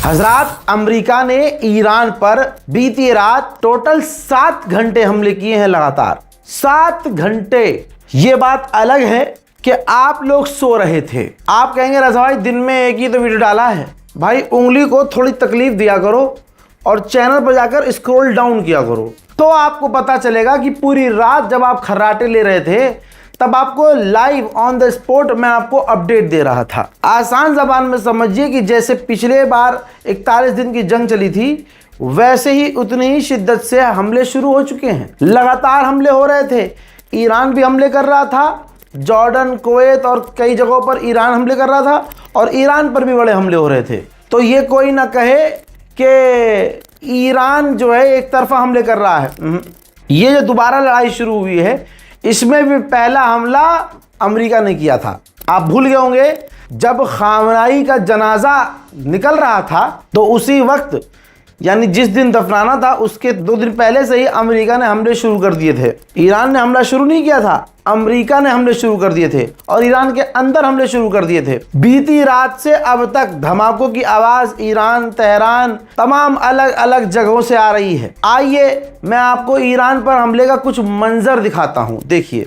हजरात, अमेरिका ने ईरान पर बीती रात टोटल 7 घंटे हमले किए हैं लगातार। 7 घंटे। ये बात अलग है कि आप लोग सो रहे थे। आप कहेंगे रजा भाई दिन में एक ही तो वीडियो डाला है। भाई उंगली को थोड़ी तकलीफ दिया करो और चैनल पर जाकर स्क्रॉल डाउन किया करो, तो आपको पता चलेगा कि पूरी रात जब आप खर्राटे ले रहे थे तब आपको लाइव ऑन द स्पॉट मैं आपको अपडेट दे रहा था। आसान जबान में समझिए कि जैसे पिछले बार 41 दिन की जंग चली थी, वैसे ही उतनी ही शिद्दत से हमले शुरू हो चुके हैं। लगातार हमले हो रहे थे। ईरान भी हमले कर रहा था, जॉर्डन, कुवैत और कई जगहों पर ईरान हमले कर रहा था और ईरान पर भी बड़े हमले हो रहे थे। तो ये कोई ना कहे कि ईरान जो है एक तरफा हमले कर रहा है। ये जो दोबारा लड़ाई शुरू हुई है, इसमें भी पहला हमला अमेरिका ने किया था। आप भूल गए होंगे, जब खामनाई का जनाजा निकल रहा था तो उसी वक्त यानी जिस दिन दफनाना था उसके 2 दिन पहले से ही अमेरिका ने हमले शुरू कर दिए थे। ईरान ने हमला शुरू नहीं किया था, अमेरिका ने हमले शुरू कर दिए थे और ईरान के अंदर हमले शुरू कर दिए थे। बीती रात से अब तक धमाकों की आवाज ईरान, तेहरान, तमाम अलग अलग जगहों से आ रही है। आइए मैं आपको ईरान पर हमले का कुछ मंजर दिखाता हूँ। देखिए,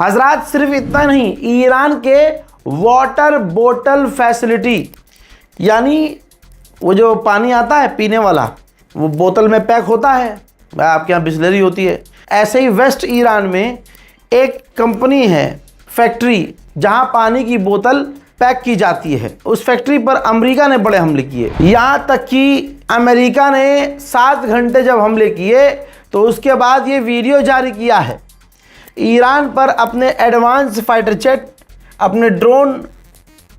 हजरात, सिर्फ इतना नहीं, ईरान के वाटर बोतल फैसिलिटी यानी वो जो पानी आता है पीने वाला, वो बोतल में पैक होता है, आपके यहाँ बिस्लरी होती है। ऐसे ही वेस्ट ईरान में एक कंपनी है, फैक्ट्री, जहाँ पानी की बोतल पैक की जाती है। उस फैक्ट्री पर अमेरिका ने बड़े हमले किए। यहाँ तक कि अमेरिका ने 7 घंटे जब हमले किए तो उसके बाद ये वीडियो जारी किया है। ईरान पर अपने एडवांस फाइटर जेट, अपने ड्रोन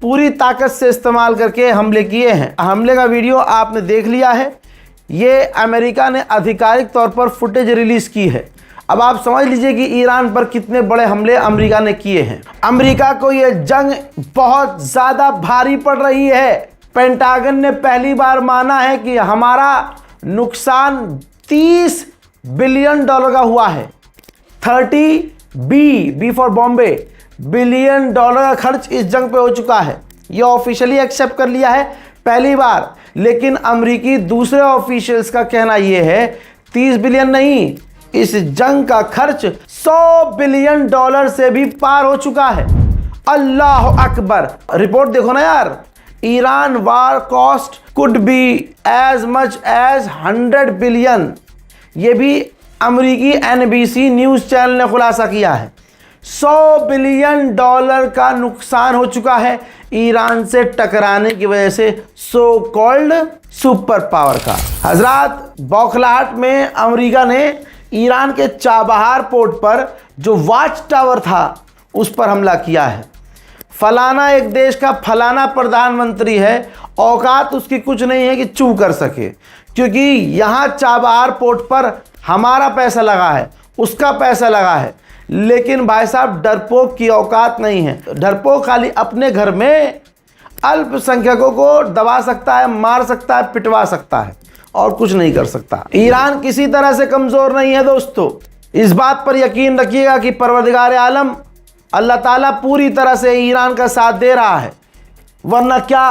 पूरी ताकत से इस्तेमाल करके हमले किए हैं। हमले का वीडियो आपने देख लिया है। ये अमेरिका ने आधिकारिक तौर पर फुटेज रिलीज़ की है। अब आप समझ लीजिए कि ईरान पर कितने बड़े हमले अमेरिका ने किए हैं। अमेरिका को ये जंग बहुत ज़्यादा भारी पड़ रही है। पेंटागन ने पहली बार माना है कि हमारा नुकसान $30 बिलियन का हुआ है। 30 B for Bombay billion dollar का खर्च इस जंग पे हो चुका है। यह ऑफिशियली एक्सेप्ट कर लिया है पहली बार। लेकिन अमेरिकी दूसरे ऑफिशियल्स का कहना यह है 30 बिलियन नहीं, इस जंग का खर्च $100 बिलियन से भी पार हो चुका है। अल्लाह अकबर। रिपोर्ट देखो ना यार, Iran war cost could be as much as 100 billion. ये भी अमेरिकी NBC न्यूज़ चैनल ने खुलासा किया है। $100 बिलियन का नुकसान हो चुका है ईरान से टकराने की वजह से सो कॉल्ड सुपर पावर का। हजरात, बौखलाहट में अमेरिका ने ईरान के चाबहार पोर्ट पर जो वाच टावर था उस पर हमला किया है। फलाना एक देश का फलाना प्रधानमंत्री है, औकात उसकी कुछ नहीं है कि चू कर सके, क्योंकि यहाँ चाबहार पोर्ट पर हमारा पैसा लगा है, उसका पैसा लगा है। लेकिन भाई साहब, डरपोक की औकात नहीं है। डरपोक खाली अपने घर में अल्पसंख्यकों को दबा सकता है, मार सकता है, पिटवा सकता है और कुछ नहीं कर सकता। ईरान किसी तरह से कमज़ोर नहीं है दोस्तों। इस बात पर यकीन रखिएगा कि परवरदिगार आलम अल्लाह ताला पूरी तरह से ईरान का साथ दे रहा है। वरना क्या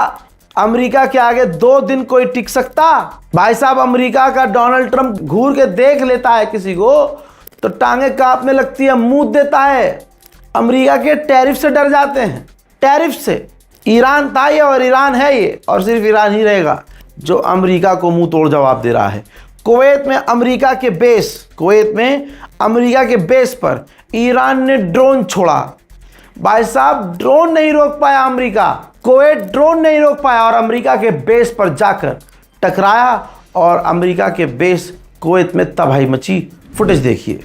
अमेरिका के आगे 2 दिन कोई टिक सकता? भाई साहब, अमेरिका का डोनाल्ड ट्रंप घूर के देख लेता है किसी को तो टांगे कांपने लगती है, मुंह देता है। अमेरिका के टैरिफ से डर जाते हैं, टैरिफ से। ईरान था ये और ईरान है ये, और सिर्फ ईरान ही रहेगा जो अमेरिका को मुंह तोड़ जवाब दे रहा है। कुवैत में अमेरिका के बेस पर ईरान ने ड्रोन छोड़ा। भाई साहब, ड्रोन नहीं रोक पाया अमेरिका, कुवैत ड्रोन नहीं रोक पाया और अमेरिका के बेस पर जाकर टकराया और अमेरिका के बेस कुवैत में तबाही मची। फुटेज देखिए।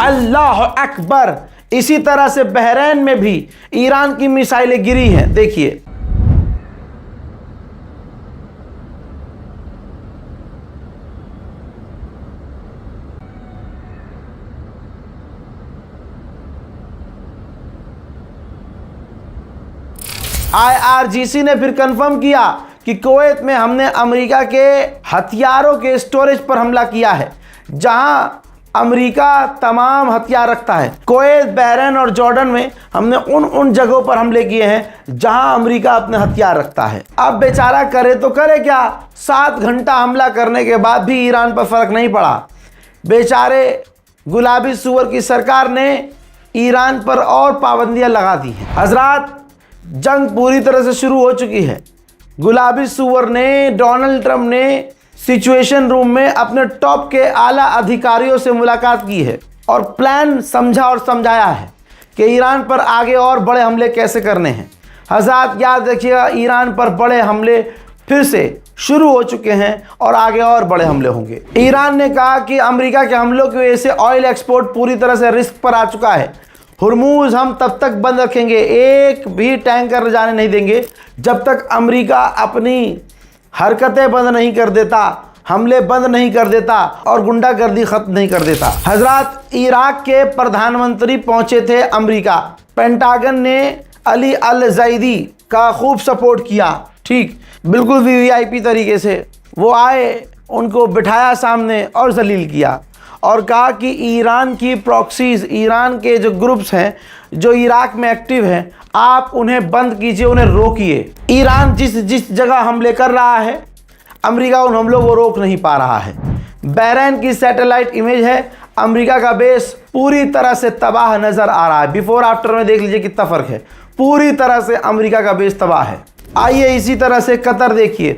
अल्लाह अकबर। इसी तरह से बहरैन में भी ईरान की मिसाइलें गिरी हैं। देखिए IRGC ने फिर कंफर्म किया कि कुवैत में हमने अमेरिका के हथियारों के स्टोरेज पर हमला किया है, जहां अमेरिका तमाम हथियार रखता है। कुवैत, बहरैन और जॉर्डन में हमने उन जगहों पर हमले किए हैं जहां अमेरिका अपने हथियार रखता है। अब बेचारा करे तो करे क्या, 7 घंटा हमला करने के बाद भी ईरान पर फर्क नहीं पड़ा। बेचारे गुलाबी सुअर की सरकार ने ईरान पर और पाबंदियां लगा दी हैं। हजरात, जंग पूरी तरह से शुरू हो चुकी है। गुलाबी सुअर ने, डोनाल्ड ट्रंप ने सिचुएशन रूम में अपने टॉप के आला अधिकारियों से मुलाकात की है और प्लान समझा और समझाया है कि ईरान पर आगे और बड़े हमले कैसे करने हैं। हज़रात याद रखिएगा, ईरान पर बड़े हमले फिर से शुरू हो चुके हैं और आगे और बड़े हमले होंगे। ईरान ने कहा कि अमेरिका के हमलों की वजह से ऑयल एक्सपोर्ट पूरी तरह से रिस्क पर आ चुका है। हुर्मुज हम तब तक बंद रखेंगे, एक भी टैंकर जाने नहीं देंगे जब तक अमेरिका अपनी हरकतें बंद नहीं कर देता, हमले बंद नहीं कर देता और गुंडागर्दी खत्म नहीं कर देता। हजरात, इराक के प्रधानमंत्री पहुंचे थे अमेरिका। पेंटागन ने अली अल ज़ैदी का खूब सपोर्ट किया, ठीक बिल्कुल VVIP तरीके से। वो आए, उनको बिठाया सामने और जलील किया और कहा कि ईरान की प्रॉक्सीज, ईरान के जो ग्रुप्स हैं जो इराक में एक्टिव हैं, आप उन्हें बंद कीजिए, उन्हें रोकिए। ईरान जिस जगह हमले कर रहा है, अमेरिका उन हमलों को रोक नहीं पा रहा है। बहरैन की सैटेलाइट इमेज है, अमेरिका का बेस पूरी तरह से तबाह नज़र आ रहा है। बिफोर आफ्टर में देख लीजिए कितना फ़र्क है, पूरी तरह से अमेरिका का बेस तबाह है। आइए इसी तरह से कतर देखिए,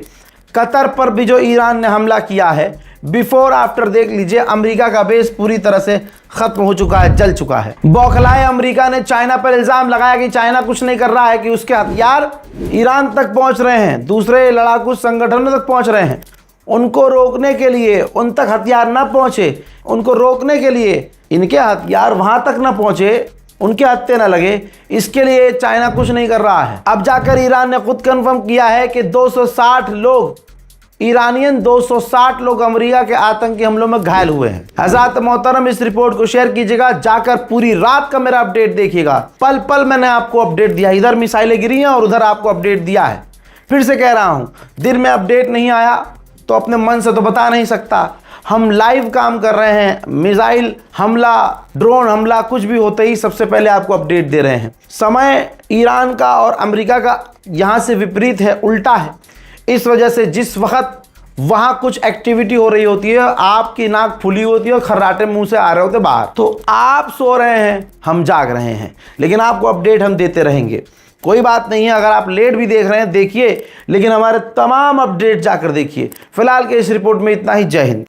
कतर पर भी जो ईरान ने हमला किया है, बिफोर आफ्टर देख लीजिए, अमेरिका का बेस पूरी तरह से खत्म हो चुका है, जल चुका है। बौखलाए अमेरिका ने चाइना पर इल्ज़ाम लगाया कि चाइना कुछ नहीं कर रहा है, कि उसके हथियार ईरान तक पहुंच रहे हैं, दूसरे लड़ाकू संगठनों तक पहुंच रहे हैं। उनको रोकने के लिए, उन तक हथियार ना पहुंचे, उनको रोकने के लिए इनके हथियार वहां तक ना पहुंचे, उनके हत्थे ना लगे, इसके लिए चाइना कुछ नहीं कर रहा है। अब जाकर ईरान ने खुद कंफर्म किया है कि 260 लोग ईरानियन 260 लोग अमेरिका के आतंकी हमलों में घायल हुए हैं। हज़रात मोहतरम, इस रिपोर्ट को शेयर कीजिएगा, जाकर पूरी रात का मेरा अपडेट देखिएगा। पल पल मैंने आपको अपडेट दिया, इधर मिसाइलें गिरी हैं और उधर आपको अपडेट दिया है। फिर से कह रहा हूं, दिन में अपडेट नहीं आया तो अपने मन से तो बता नहीं सकता। हम लाइव काम कर रहे हैं, मिसाइल हमला, ड्रोन हमला, कुछ भी होते ही सबसे पहले आपको अपडेट दे रहे हैं। समय ईरान का और अमेरिका का यहाँ से विपरीत है, उल्टा है। इस वजह से जिस वक्त वहाँ कुछ एक्टिविटी हो रही होती है, आपकी नाक फुली होती है और खर्राटे मुंह से आ रहे होते बाहर, तो आप सो रहे हैं, हम जाग रहे हैं, लेकिन आपको अपडेट हम देते रहेंगे। कोई बात नहीं है, अगर आप लेट भी देख रहे हैं देखिए, लेकिन हमारे तमाम अपडेट जाकर देखिए। फिलहाल के इस रिपोर्ट में इतना ही। जय हिंद।